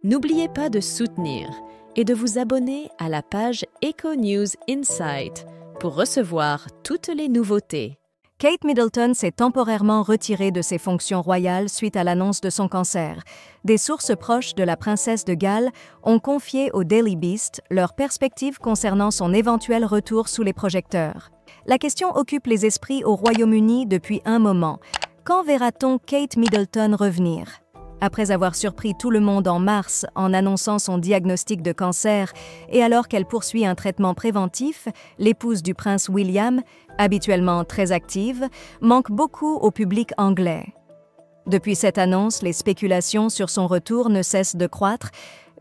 N'oubliez pas de soutenir et de vous abonner à la page Echo News Insight pour recevoir toutes les nouveautés. Kate Middleton s'est temporairement retirée de ses fonctions royales suite à l'annonce de son cancer. Des sources proches de la princesse de Galles ont confié au Daily Beast leurs perspectives concernant son éventuel retour sous les projecteurs. La question occupe les esprits au Royaume-Uni depuis un moment. Quand verra-t-on Kate Middleton revenir ? Après avoir surpris tout le monde en mars en annonçant son diagnostic de cancer et alors qu'elle poursuit un traitement préventif, l'épouse du prince William, habituellement très active, manque beaucoup au public anglais. Depuis cette annonce, les spéculations sur son retour ne cessent de croître,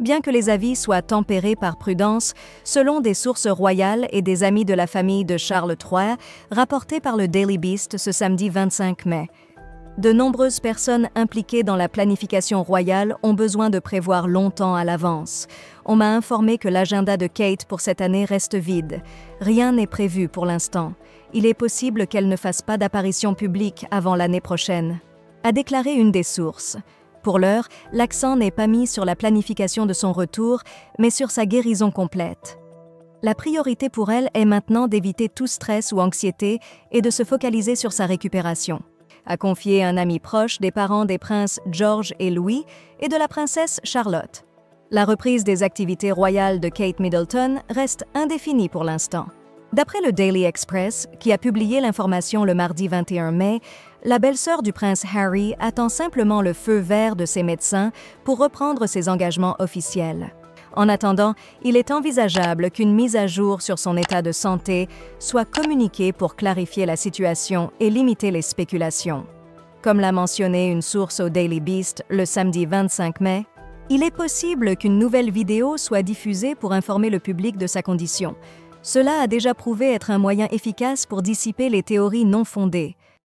bien que les avis soient tempérés par prudence, selon des sources royales et des amis de la famille de Charles III, rapportés par le Daily Beast ce samedi 25 mai. De nombreuses personnes impliquées dans la planification royale ont besoin de prévoir longtemps à l'avance. On m'a informé que l'agenda de Kate pour cette année reste vide. Rien n'est prévu pour l'instant. Il est possible qu'elle ne fasse pas d'apparition publique avant l'année prochaine, a déclaré une des sources. Pour l'heure, l'accent n'est pas mis sur la planification de son retour, mais sur sa guérison complète. La priorité pour elle est maintenant d'éviter tout stress ou anxiété et de se focaliser sur sa récupération, a confié un ami proche des parents des princes George et Louis et de la princesse Charlotte. La reprise des activités royales de Kate Middleton reste indéfinie pour l'instant. D'après le Daily Express, qui a publié l'information le mardi 21 mai, la belle-sœur du prince Harry attend simplement le feu vert de ses médecins pour reprendre ses engagements officiels. En attendant, il est envisageable qu'une mise à jour sur son état de santé soit communiquée pour clarifier la situation et limiter les spéculations. Comme l'a mentionné une source au Daily Beast le samedi 25 mai, il est possible qu'une nouvelle vidéo soit diffusée pour informer le public de sa condition. Cela a déjà prouvé être un moyen efficace pour dissiper les théories non fondées.